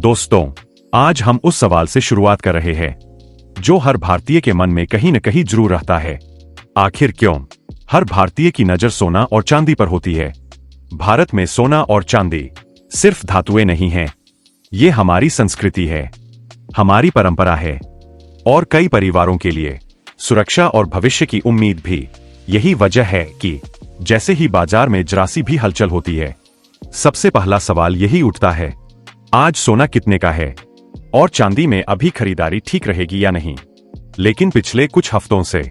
दोस्तों, आज हम उस सवाल से शुरुआत कर रहे हैं जो हर भारतीय के मन में कहीं न कहीं जरूर रहता है। आखिर क्यों हर भारतीय की नजर सोना और चांदी पर होती है? भारत में सोना और चांदी सिर्फ धातुएं नहीं हैं, ये हमारी संस्कृति है, हमारी परंपरा है और कई परिवारों के लिए सुरक्षा और भविष्य की उम्मीद भी। यही वजह है कि जैसे ही बाजार में जरा सी भी हलचल होती है, सबसे पहला सवाल यही उठता है, आज सोना कितने का है और चांदी में अभी खरीदारी ठीक रहेगी या नहीं। लेकिन पिछले कुछ हफ्तों से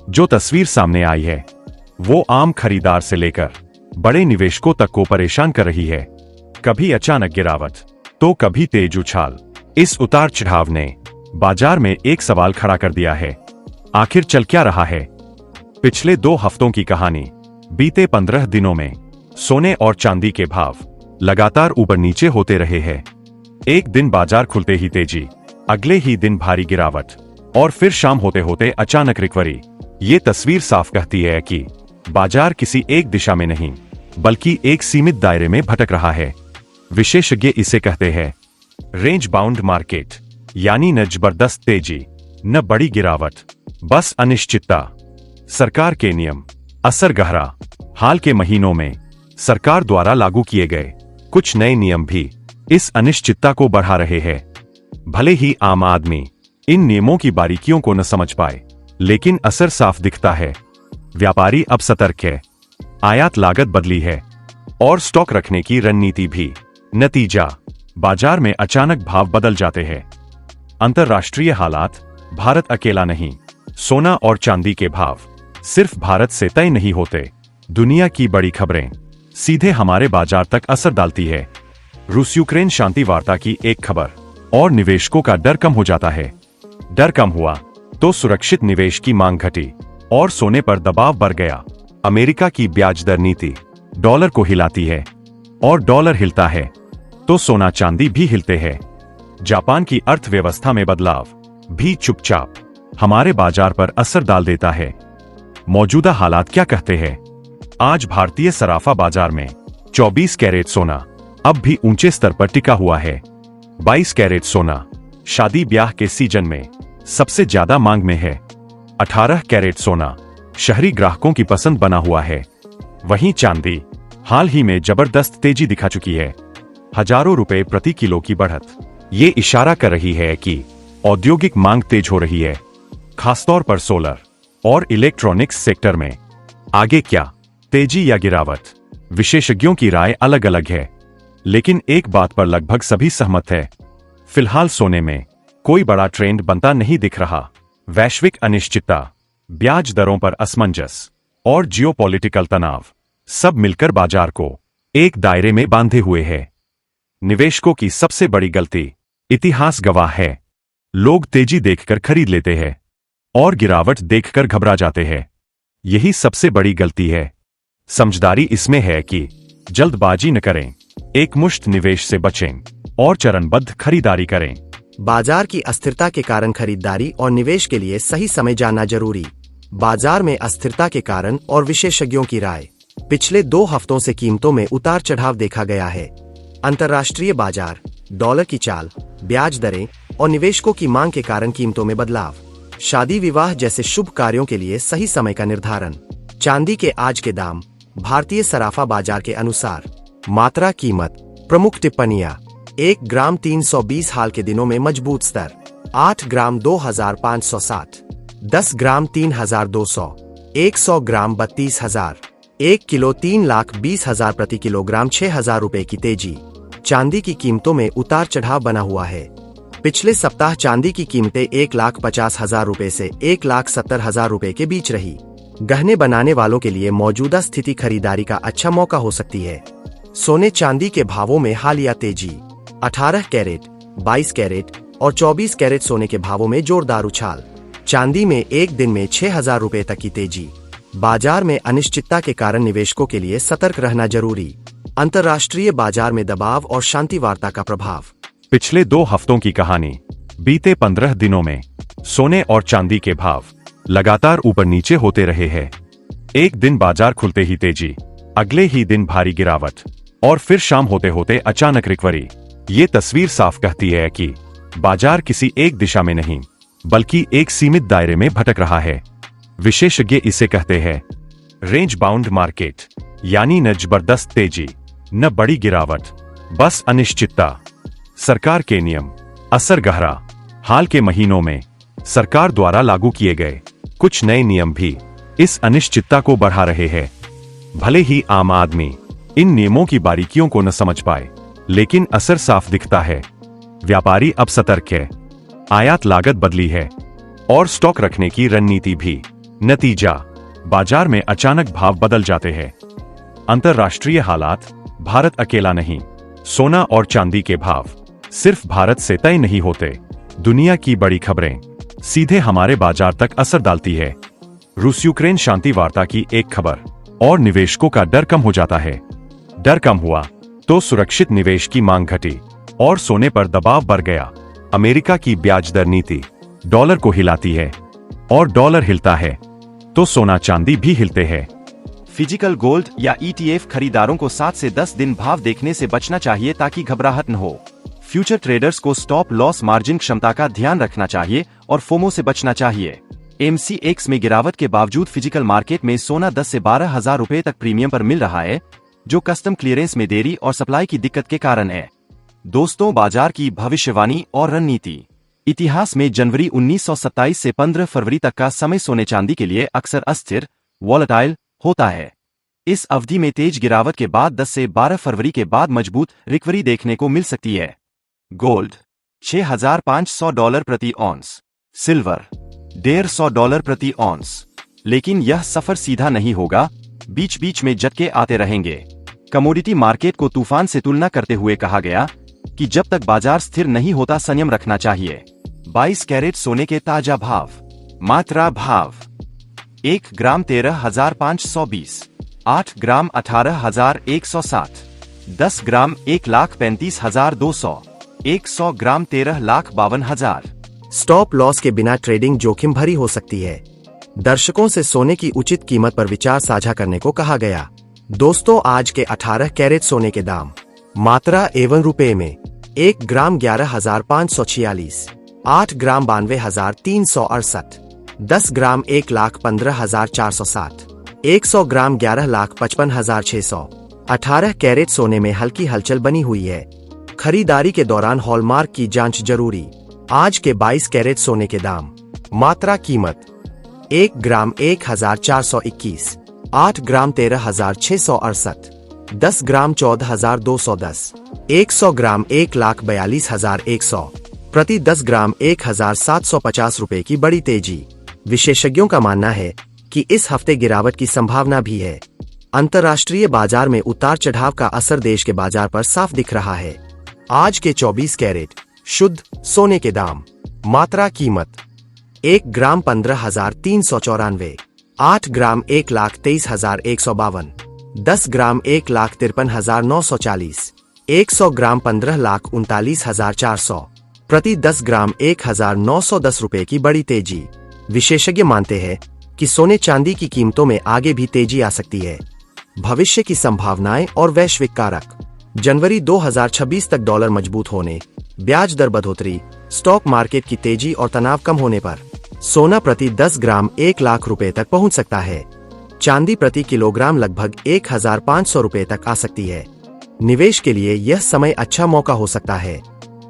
जो तस्वीर सामने आई है वो आम खरीदार से लेकर बड़े निवेशकों तक को परेशान कर रही है। कभी अचानक गिरावट तो कभी तेज उछाल। इस उतार चढ़ाव ने बाजार में एक सवाल खड़ा कर दिया है, आखिर चल क्या रहा है? पिछले 2 हफ्तों की कहानी। बीते 15 दिनों में सोने और चांदी के भाव लगातार ऊपर नीचे होते रहे हैं। एक दिन बाजार खुलते ही तेजी, अगले ही दिन भारी गिरावट और फिर शाम होते होते अचानक रिकवरी। ये तस्वीर साफ कहती है कि बाजार किसी एक दिशा में नहीं बल्कि एक सीमित दायरे में भटक रहा है। विशेषज्ञ इसे कहते हैं रेंज बाउंड मार्केट, यानी न जबरदस्त तेजी न बड़ी गिरावट, बस अनिश्चितता। सरकार के नियम असर गहरा। हाल के महीनों में सरकार द्वारा लागू किए गए कुछ नए नियम भी इस अनिश्चितता को बढ़ा रहे हैं। भले ही आम आदमी इन नियमों की बारीकियों को न समझ पाए, लेकिन असर साफ दिखता है। व्यापारी अब सतर्क है, आयात लागत बदली है और स्टॉक रखने की रणनीति भी। नतीजा, बाजार में अचानक भाव बदल जाते हैं। अंतर्राष्ट्रीय हालात, भारत अकेला नहीं। सोना और चांदी के भाव सिर्फ भारत से तय नहीं होते, दुनिया की बड़ी खबरें सीधे हमारे बाजार तक असर डालती है। रूस यूक्रेन शांति वार्ता की एक खबर और निवेशकों का डर कम हो जाता है। डर कम हुआ तो सुरक्षित निवेश की मांग घटी और सोने पर दबाव बढ़ गया। अमेरिका की ब्याज दर नीति डॉलर को हिलाती है और डॉलर हिलता है तो सोना चांदी भी हिलते हैं। जापान की अर्थव्यवस्था में बदलाव भी चुपचाप हमारे बाजार पर असर डाल देता है। मौजूदा हालात क्या कहते हैं? आज भारतीय सराफा बाजार में 24 कैरेट सोना अब भी ऊंचे स्तर पर टिका हुआ है। 22 कैरेट सोना शादी ब्याह के सीजन में सबसे ज्यादा मांग में है। 18 कैरेट सोना शहरी ग्राहकों की पसंद बना हुआ है। वहीं चांदी हाल ही में जबरदस्त तेजी दिखा चुकी है, हजारों रुपए प्रति किलो की बढ़त। ये इशारा कर रही है कि औद्योगिक मांग तेज हो रही है, खासतौर पर सोलर और इलेक्ट्रॉनिक्स सेक्टर में। आगे क्या, तेजी या गिरावट? विशेषज्ञों की राय अलग अलग है, लेकिन एक बात पर लगभग सभी सहमत है, फिलहाल सोने में कोई बड़ा ट्रेंड बनता नहीं दिख रहा। वैश्विक अनिश्चितता, ब्याज दरों पर असमंजस और जियोपॉलिटिकल तनाव सब मिलकर बाजार को एक दायरे में बांधे हुए है। निवेशकों की सबसे बड़ी गलती, इतिहास गवाह है, लोग तेजी देखकर खरीद लेते हैं और गिरावट देखकर घबरा जाते हैं। यही सबसे बड़ी गलती है। समझदारी इसमें है कि जल्दबाजी न करें, एकमुश्त निवेश से बचें और चरणबद्ध खरीदारी करें। बाजार की अस्थिरता के कारण खरीदारी और निवेश के लिए सही समय जानना जरूरी। बाजार में अस्थिरता के कारण और विशेषज्ञों की राय। पिछले 2 हफ्तों से कीमतों में उतार चढ़ाव देखा गया है। अंतर्राष्ट्रीय बाजार, डॉलर की चाल, ब्याज दरें और निवेशकों की मांग के कारण कीमतों में बदलाव। शादी विवाह जैसे शुभ कार्यों के लिए सही समय का निर्धारण। चांदी के आज के दाम। भारतीय सराफा बाजार के अनुसार मात्रा, कीमत, प्रमुख टिप्पणियां। 1 ग्राम 320 हाल के दिनों में मजबूत स्तर। 8 ग्राम 2560, 10 ग्राम 3200, 100 ग्राम 32,000, 1 किलो 3,20,000 प्रति किलोग्राम 6,000 रुपए की तेजी। चांदी की कीमतों में उतार चढ़ाव बना हुआ है। पिछले सप्ताह चांदी की कीमतें 1,50,000 रुपए से 1,70,000 रुपए के बीच रही। गहने बनाने वालों के लिए मौजूदा स्थिति खरीदारी का अच्छा मौका हो सकती है। सोने चांदी के भावों में हालिया तेजी। 18 कैरेट, 22 कैरेट और 24 कैरेट सोने के भावों में जोरदार उछाल। चांदी में एक दिन में 6,000 रुपए तक की तेजी। बाजार में अनिश्चितता के कारण निवेशकों के लिए सतर्क रहना जरूरी। अंतर्राष्ट्रीय बाजार में दबाव और शांति वार्ता का प्रभाव। पिछले 2 हफ्तों की कहानी। बीते 15 दिनों में सोने और चांदी के भाव लगातार ऊपर नीचे होते रहे हैं। एक दिन बाजार खुलते ही तेजी, अगले ही दिन भारी गिरावट और फिर शाम होते होते अचानक रिकवरी। ये तस्वीर साफ कहती है कि बाजार किसी एक दिशा में नहीं बल्कि एक सीमित दायरे में भटक रहा है। विशेषज्ञ इसे कहते हैं रेंज बाउंड मार्केट, यानी न जबरदस्त तेजी न बड़ी गिरावट, बस अनिश्चितता। सरकार के नियम असर गहरा। हाल के महीनों में सरकार द्वारा लागू किए गए कुछ नए नियम भी इस अनिश्चितता को बढ़ा रहे हैं। भले ही आम आदमी इन नियमों की बारीकियों को न समझ पाए, लेकिन असर साफ दिखता है। व्यापारी अब सतर्क है, आयात लागत बदली है और स्टॉक रखने की रणनीति भी। नतीजा, बाजार में अचानक भाव बदल जाते हैं। अंतर्राष्ट्रीय हालात, भारत अकेला नहीं। सोना और चांदी के भाव सिर्फ भारत से तय नहीं होते। दुनिया की बड़ी खबरें सीधे हमारे बाजार तक असर डालती है। रूस यूक्रेन शांति वार्ता की एक खबर और निवेशकों का डर कम हो जाता है। डर कम हुआ तो सुरक्षित निवेश की मांग घटी और सोने पर दबाव बढ़ गया। अमेरिका की ब्याज दर नीति डॉलर को हिलाती है और डॉलर हिलता है तो सोना चांदी भी हिलते हैं। फिजिकल गोल्ड या ETF खरीदारों को 7 से 10 दिन भाव देखने से बचना चाहिए ताकि घबराहट न हो। फ्यूचर ट्रेडर्स को स्टॉप लॉस मार्जिन क्षमता का ध्यान रखना चाहिए और फोमो से बचना चाहिए। MCX में गिरावट के बावजूद फिजिकल मार्केट में सोना 10 से 12 हजार रुपए तक प्रीमियम पर मिल रहा है, जो कस्टम क्लियरेंस में देरी और सप्लाई की दिक्कत के कारण है। दोस्तों, बाजार की भविष्यवाणी और रणनीति। इतिहास में जनवरी 1927 से 15 फरवरी तक का समय सोने चांदी के लिए अक्सर अस्थिर, वॉलेटाइल होता है। इस अवधि में तेज गिरावट के बाद 10 से 12 फरवरी के बाद मजबूत रिकवरी देखने को मिल सकती है। गोल्ड $6,500 प्रति ऑन्स, सिल्वर $150 प्रति ऑन्स। लेकिन यह सफर सीधा नहीं होगा, बीच बीच में झटके आते रहेंगे। कमोडिटी मार्केट को तूफान से तुलना करते हुए कहा गया कि जब तक बाजार स्थिर नहीं होता संयम रखना चाहिए। 22 कैरेट सोने के ताजा भाव। मात्रा भाव 1 ग्राम 13,520, 8 ग्राम 18,160, 10 ग्राम 1,35,200, 100 ग्राम 13,52,000। स्टॉप लॉस के बिना ट्रेडिंग जोखिम भरी हो सकती है। दर्शकों से सोने की उचित कीमत पर विचार साझा करने को कहा गया। दोस्तों, आज के 18 कैरेट सोने के दाम। मात्रा एवं रुपए में 1 ग्राम 11,546, 8 ग्राम 92,368, 10 ग्राम 1,15,460, 100 ग्राम 11,55,600। 18 कैरेट सोने में हल्की हलचल बनी हुई है। खरीदारी के दौरान हॉलमार्क की जांच जरूरी। आज के 22 कैरेट सोने के दाम। मात्रा कीमत 1 ग्राम 1,421, 8 ग्राम 13,668, 10 ग्राम 14,210, 100 ग्राम 1,42,100, प्रति 10 ग्राम 1,750 रुपए की बड़ी तेजी। विशेषज्ञों का मानना है कि इस हफ्ते गिरावट की संभावना भी है। अंतर्राष्ट्रीय बाजार में उतार चढ़ाव का असर देश के बाजार पर साफ दिख रहा है। आज के 24 कैरेट शुद्ध सोने के दाम। मात्रा कीमत 1 ग्राम 15,394, 8 ग्राम 1,23,152, 10 ग्राम 1,53,940, 100 ग्राम 15,39,400, प्रति 10 ग्राम 1,910 रुपए की बड़ी तेजी। विशेषज्ञ मानते हैं कि सोने चांदी की कीमतों में आगे भी तेजी आ सकती है। भविष्य की संभावनाएं और वैश्विक कारक। जनवरी 2026 तक डॉलर मजबूत होने, ब्याज दर बढ़ोतरी, स्टॉक मार्केट की तेजी और तनाव कम होने पर सोना प्रति 10 ग्राम 1 लाख रुपए तक पहुंच सकता है। चांदी प्रति किलोग्राम लगभग 1,500 रुपए तक आ सकती है। निवेश के लिए यह समय अच्छा मौका हो सकता है।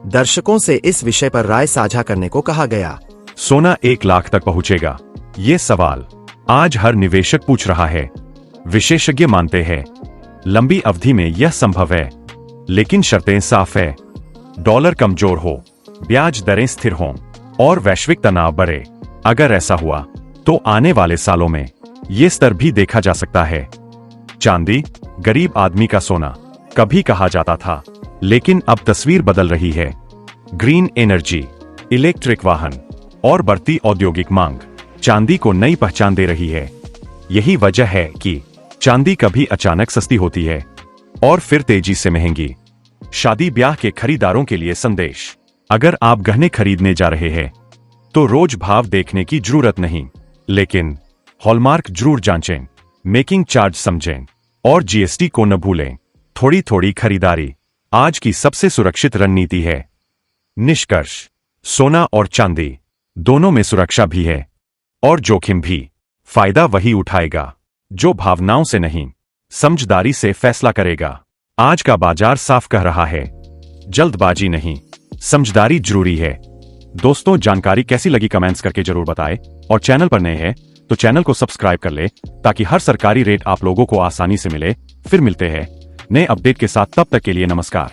दर्शकों से इस विषय पर राय साझा करने को कहा गया। सोना 1 लाख तक पहुंचेगा? ये सवाल आज हर निवेशक पूछ रहा है। विशेषज्ञ मानते हैं लंबी अवधि में यह संभव है, लेकिन शर्तें साफ है। डॉलर कमजोर हो, ब्याज दरें स्थिर हों और वैश्विक तनाव बढ़े। अगर ऐसा हुआ तो आने वाले सालों में ये स्तर भी देखा जा सकता है। चांदी गरीब आदमी का सोना कभी कहा जाता था, लेकिन अब तस्वीर बदल रही है। ग्रीन एनर्जी, इलेक्ट्रिक वाहन और बढ़ती औद्योगिक मांग चांदी को नई पहचान दे रही है। यही वजह है कि चांदी कभी अचानक सस्ती होती है और फिर तेजी से महंगी। शादी ब्याह के खरीदारों के लिए संदेश। अगर आप गहने खरीदने जा रहे हैं तो रोज भाव देखने की जरूरत नहीं, लेकिन हॉलमार्क जरूर जांचें, मेकिंग चार्ज समझें और GST को न भूलें। थोड़ी थोड़ी खरीदारी आज की सबसे सुरक्षित रणनीति है। निष्कर्ष, सोना और चांदी दोनों में सुरक्षा भी है और जोखिम भी। फायदा वही उठाएगा जो भावनाओं से नहीं, समझदारी से फैसला करेगा। आज का बाजार साफ कह रहा है, जल्दबाजी नहीं, समझदारी जरूरी है। दोस्तों, जानकारी कैसी लगी कमेंट्स करके जरूर बताएं और चैनल पर नए हैं तो चैनल को सब्सक्राइब कर ले ताकि हर सरकारी रेट आप लोगों को आसानी से मिले। फिर मिलते हैं नए अपडेट के साथ, तब तक के लिए नमस्कार।